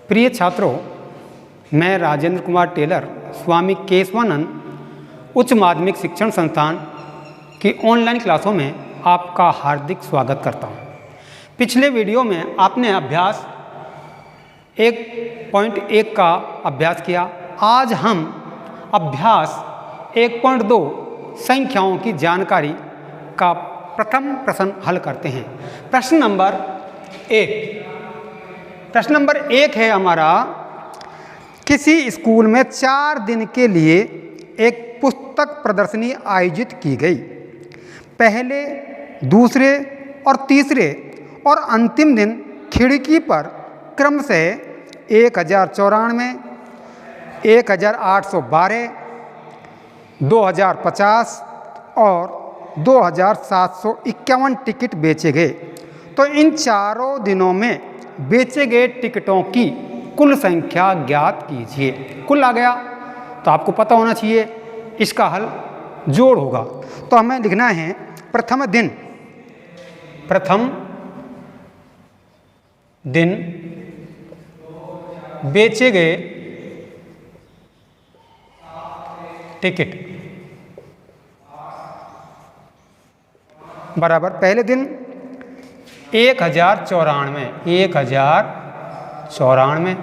प्रिय छात्रों, मैं राजेंद्र कुमार टेलर स्वामी केशवानंद उच्च माध्यमिक शिक्षण संस्थान की ऑनलाइन क्लासों में आपका हार्दिक स्वागत करता हूं। पिछले वीडियो में आपने अभ्यास 1.1 का अभ्यास किया। आज हम अभ्यास 1.2 संख्याओं की जानकारी का प्रथम प्रश्न हल करते हैं। प्रश्न नंबर 1 है हमारा, किसी स्कूल में 4 दिन के लिए एक पुस्तक प्रदर्शनी आयोजित की गई। पहले, दूसरे और तीसरे और अंतिम दिन खिड़की पर क्रमशः 1094, 1812, 2050 और 2751 टिकट बेचे गए। तो इन चारों दिनों में बेचे गए टिकटों की कुल संख्या ज्ञात कीजिए। कुल आ गया तो आपको पता होना चाहिए, इसका हल जोड़ होगा। तो हमें लिखना है प्रथम दिन बेचे गए टिकट बराबर पहले दिन 1094,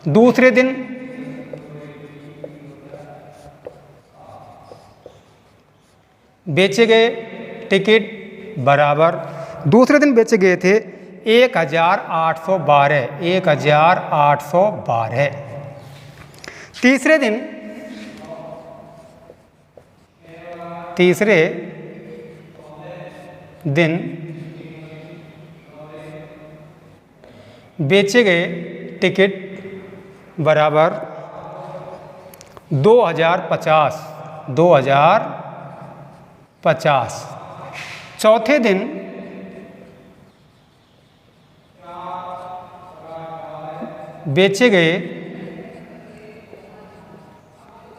दूसरे दिन 1812। तीसरे दिन बेचे गए टिकट बराबर 2050। चौथे दिन बेचे गए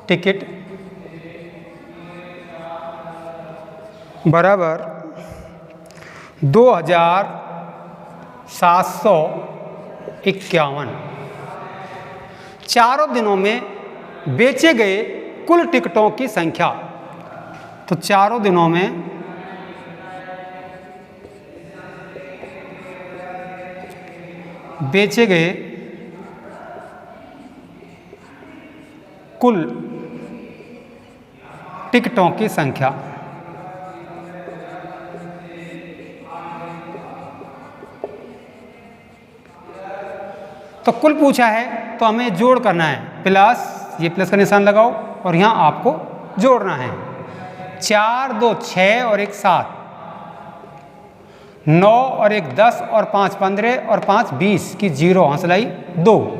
टिकट बराबर 2751। चारों दिनों में बेचे गए कुल टिकटों की संख्या, तो चारों दिनों में बेचे गए कुल टिकटों की संख्या तो कुल पूछा है तो हमें जोड़ करना है। प्लस, ये प्लस का निशान लगाओ और यहाँ आपको जोड़ना है। 4, 2, 6 और 1, 7, 9 और 1, 10 और 5, 15 और 5, 20 की 0 हंसलाई 2,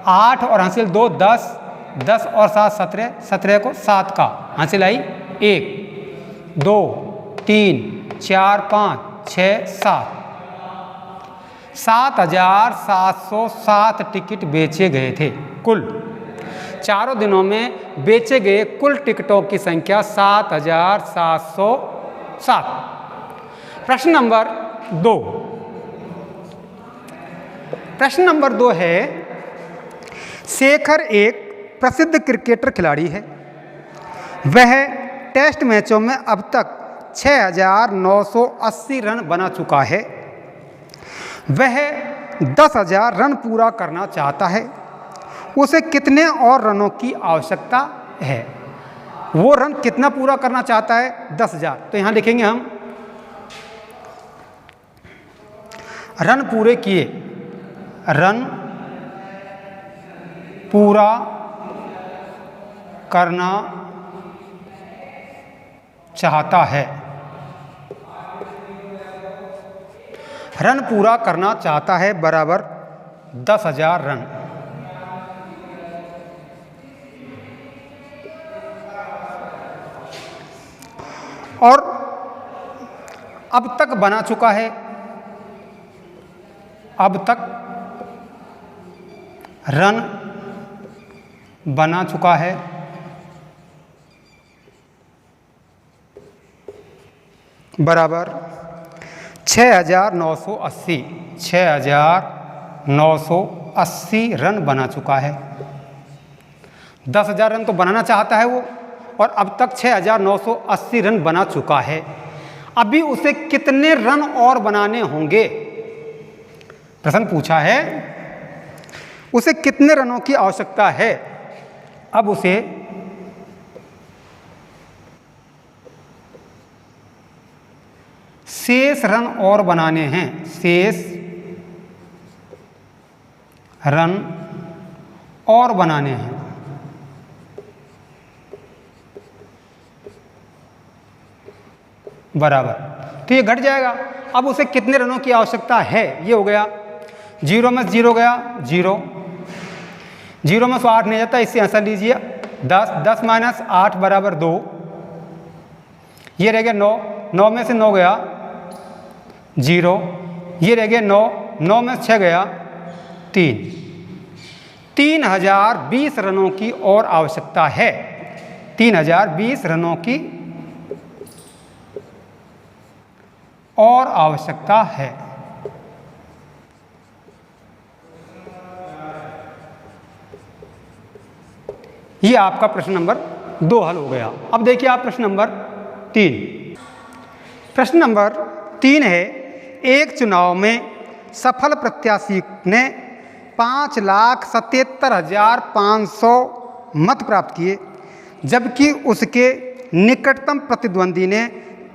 8 और हासिल 2, 10, 10 और 7, 17, 17 को 7 का हंसलाई 1, 2, 3, 4, 5, 6, 7, 7707 टिकट बेचे गए थे। कुल चारों दिनों में बेचे गए कुल टिकटों की संख्या 7707। प्रश्न नंबर 2 है, शेखर एक प्रसिद्ध क्रिकेटर खिलाड़ी है। वह टेस्ट मैचों में अब तक 6980 रन बना चुका है। वह 10,000 रन पूरा करना चाहता है। उसे कितने और रनों की आवश्यकता है? वो रन कितना पूरा करना चाहता है? 10,000। तो यहाँ लिखेंगे हम रन पूरे किए, रन पूरा करना चाहता है। रन पूरा करना चाहता है बराबर 10,000 रन। और अब तक बना चुका है, अब तक रन बना चुका है बराबर 6,980। 980 रन बना चुका है। 10,000 रन तो बनाना चाहता है वो, और अब तक 6,980 रन बना चुका है। अभी उसे कितने रन और बनाने होंगे? प्रश्न पूछा है, उसे कितने रनों की आवश्यकता है। अब उसे शेष रन और बनाने हैं, शेष रन और बनाने हैं। बराबर, तो ये घट जाएगा। अब उसे कितने रनों की आवश्यकता है, ये हो गया। 0 में 0 गया 0, 0 में 8 नहीं जाता, इससे आंसर लीजिए 10, 10 माइनस 8 बराबर 2, ये रह गया 9, 9 में से 9 गया 0, ये रह गया 9, 9 में 6 गया 3, 3020 रनों की और आवश्यकता है। 3020 रनों की और आवश्यकता है। ये आपका प्रश्न नंबर 2 हल हो गया। अब देखिए आप प्रश्न नंबर 3। प्रश्न नंबर 3 है, एक चुनाव में सफल प्रत्याशी ने 5,77,500 मत प्राप्त किए, जबकि उसके निकटतम प्रतिद्वंदी ने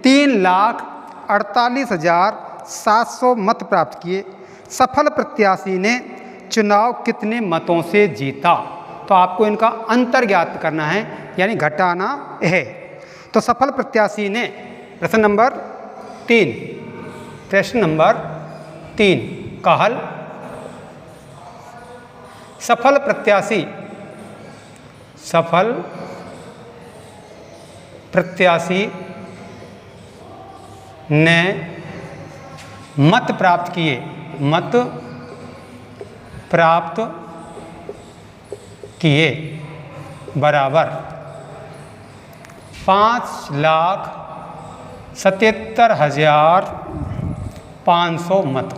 3,48,700 मत प्राप्त किए। सफल प्रत्याशी ने चुनाव कितने मतों से जीता? तो आपको इनका अंतर ज्ञात करना है, यानी घटाना है। तो सफल प्रत्याशी ने, प्रश्न नंबर 3, प्रश्न नंबर 3 का हल, सफल प्रत्याशी ने मत प्राप्त किए, मत प्राप्त किए बराबर 5,77,500 मत।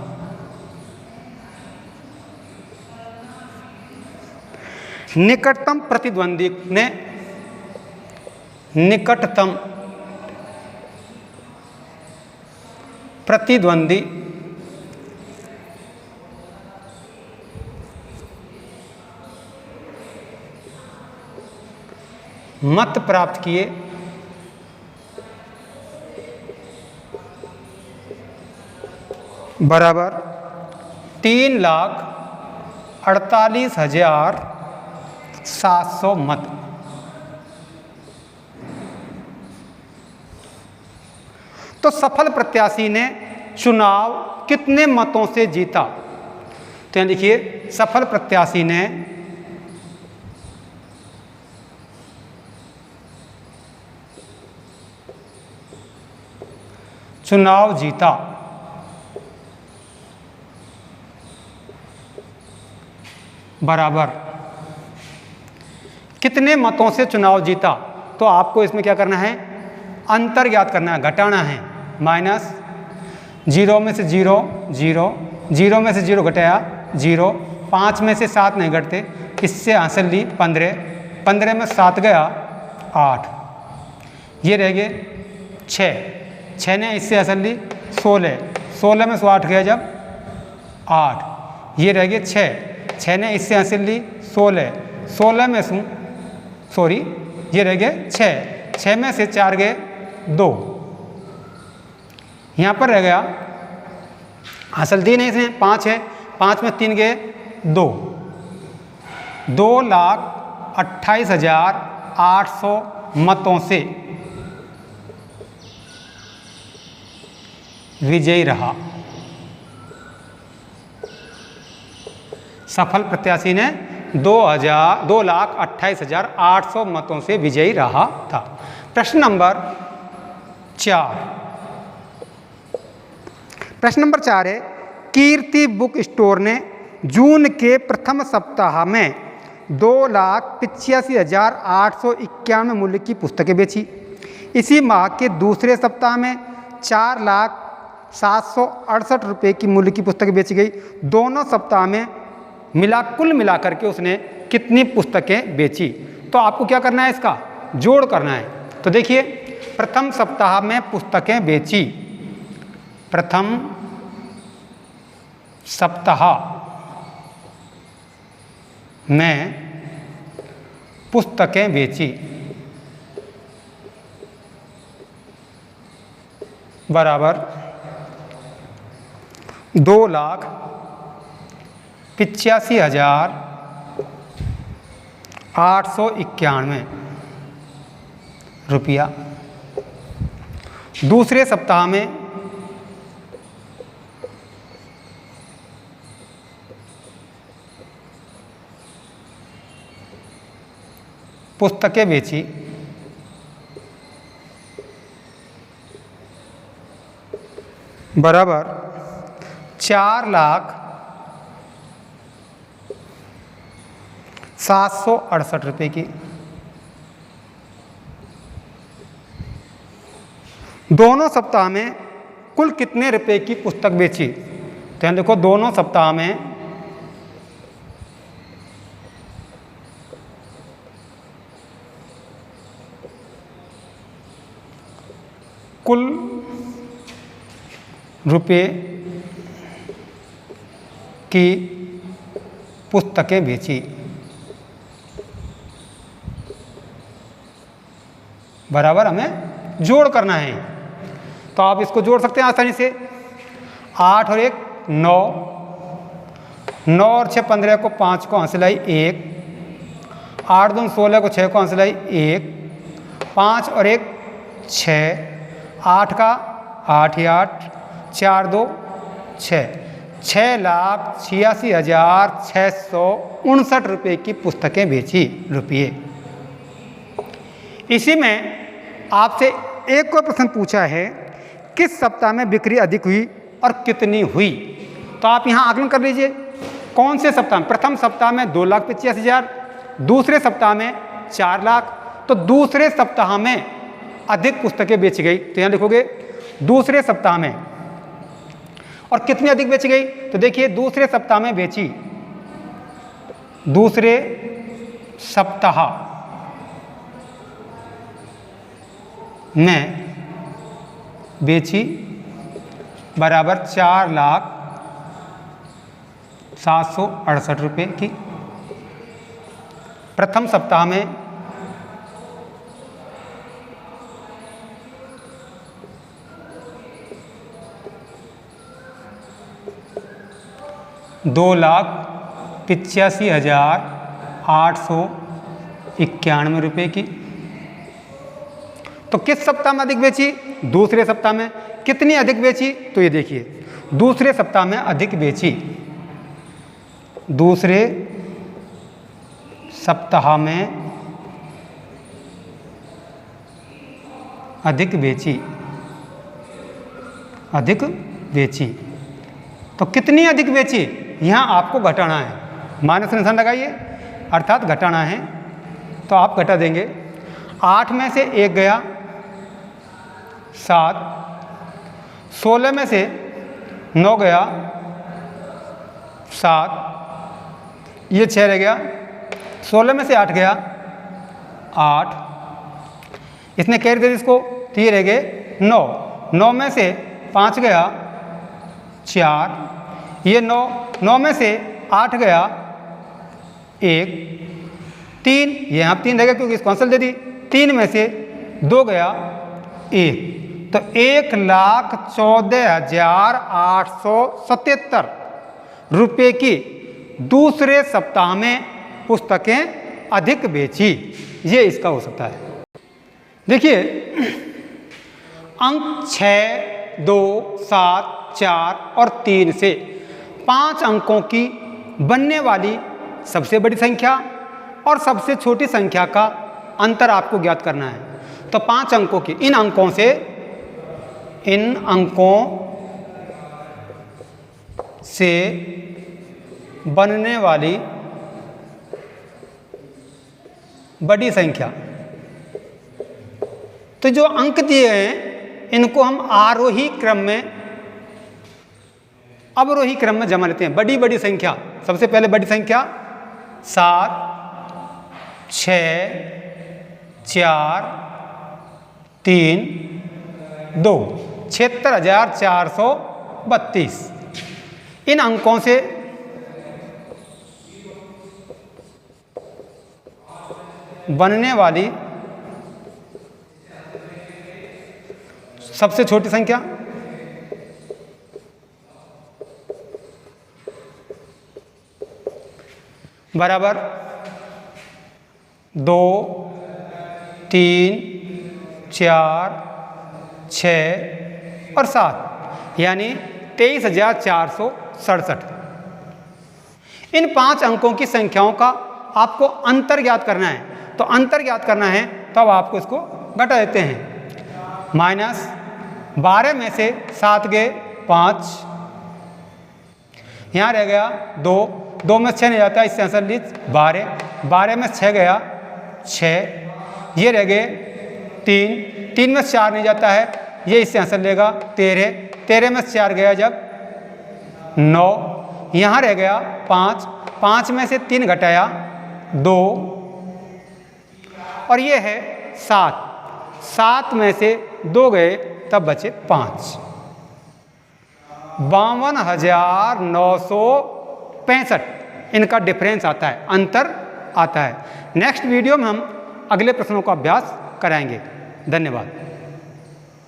निकटतम प्रतिद्वंदी ने, निकटतम प्रतिद्वंदी मत प्राप्त किए बराबर 3,48,700 मत। तो सफल प्रत्याशी ने चुनाव कितने मतों से जीता? तो यहाँ देखिए, सफल प्रत्याशी ने चुनाव जीता बराबर कितने मतों से चुनाव जीता? तो आपको इसमें क्या करना है, अंतर ज्ञात करना है, घटाना है। माइनस 0 में से 0 0, 0 में से 0 घटाया 0, 5 में से 7 नहीं घटते, इससे हासिल ली 15, 15 में 7 गया 8, ये रह गए 6, 6 ने इससे हासिल ली 16, 16 में से 8 गया जब 8, ये रह गए 6, 6 ने इससे हासिल ली 16, 16 में से ये रह गए 6, 6 में से 4 गए 2, यहाँ पर रह गया, हासिल दी नहीं इसने 5 है, 5 में 3 गए 2, 2,28,800 मतों से विजयी रहा। सफल प्रत्याशी ने 2,28,800 मतों से विजयी रहा था। प्रश्न नंबर 4। प्रश्न नंबर 4 है, कीर्ति बुक स्टोर ने जून के प्रथम सप्ताह में 2,85,891 मूल्य की पुस्तकें बेची। इसी माह के दूसरे सप्ताह में ₹768 की मूल्य की पुस्तकें बेची गई। दोनों सप्ताह में कुल मिलाकर के उसने कितनी पुस्तकें बेची? तो आपको क्या करना है, इसका जोड़ करना है। तो देखिए, प्रथम सप्ताह में पुस्तकें बेची, प्रथम सप्ताह में पुस्तकें बेची बराबर 2,85,891 रुपया। दूसरे सप्ताह में पुस्तकें बेची बराबर 4,768 रुपये की। दोनों सप्ताह में कुल कितने रुपए की पुस्तक बेची? तो यहाँ देखो, दोनों सप्ताह में कुल रुपए की पुस्तकें बेची बराबर हमें जोड़ करना है। तो आप इसको जोड़ सकते हैं आसानी से। 8 और 1 9, 9 और 6 15 को 5 को हंसलाई 1, 8 दूनी 16 को 6 को हंसलाई 1, 5 और 1 6, 8 का 8 ही 8, 4 2 6, 6,86,659 रुपये की पुस्तकें बेची रुपये। इसी में आपसे एक और प्रश्न पूछा है, किस सप्ताह में बिक्री अधिक हुई और कितनी हुई? तो आप यहाँ आकलन कर लीजिए, कौन से सप्ताह में? प्रथम सप्ताह में 2,85,000, दूसरे सप्ताह में 4 लाख। तो दूसरे सप्ताह में अधिक पुस्तकें बेची गई। तो यहाँ लिखोगे दूसरे सप्ताह में, और कितनी अधिक बेची गई? तो देखिए, दूसरे सप्ताह में बेची, दूसरे सप्ताह में बेची बराबर 4,768,000 रुपये की। प्रथम सप्ताह में ₹2,85,891 रुपये की। तो किस सप्ताह में अधिक बेची? दूसरे सप्ताह में। कितनी अधिक बेची? तो ये देखिए, दूसरे सप्ताह में अधिक बेची, दूसरे सप्ताह में अधिक बेची, अधिक बेची। तो कितनी अधिक बेची? यहाँ आपको घटाना है, माइनस निशान लगाइए, अर्थात घटाना है। तो आप घटा देंगे, 8 में से 1 गया 7, 16 में से 9 गया 7, ये 6 रह गया, 16 में से 8 गया 8, इसने कैरी दे दी इसको, तो ये रह गए 9, 9 में से 5 गया 4, ये 9, 9 में से 8 गया 1, 3, ये यहाँ 3 रह गया क्योंकि इसको आंसर दे दी, 3 में से 2 गया 1, तो 1,14,877 रुपये की दूसरे सप्ताह में पुस्तकें अधिक बेची। ये इसका हो सकता है। देखिए, अंक 6, 2, 7, 4 और 3 से 5 अंकों की बनने वाली सबसे बड़ी संख्या और सबसे छोटी संख्या का अंतर आपको ज्ञात करना है। तो 5 अंकों की, इन अंकों से बनने वाली बड़ी संख्या, तो जो अंक दिए हैं इनको हम आरोही क्रम में अवरोही क्रम में जमा लेते हैं। बड़ी बड़ी संख्या, सबसे पहले बड़ी संख्या 7, 6, 4, 3, 2, 76,432। इन अंकों से बनने वाली सबसे छोटी संख्या बराबर 2, 3, 4, 6 और 7, यानी 23,467। इन 5 अंकों की संख्याओं का आपको अंतर ज्ञात करना है। तो अंतर ज्ञात करना है तो अब आपको इसको घटा देते हैं। -12 में से 7 गए 5, यहाँ रह गया 2, 2 में 6 नहीं जाता, इससे आंसर लीज 12, 12 में 6 गया 6, ये रह गए 3, 3 में 4 नहीं जाता है, ये इससे आंसर लेगा 13, 13 में 4 गया जब 9, यहाँ रह गया 5, 5 में से 3 घटाया 2, और ये है 7, 7 में से 2 गए तब बचे 5। 52,965 इनका डिफरेंस आता है, अंतर आता है। नेक्स्ट वीडियो में हम अगले प्रश्नों का अभ्यास कराएंगे। धन्यवाद।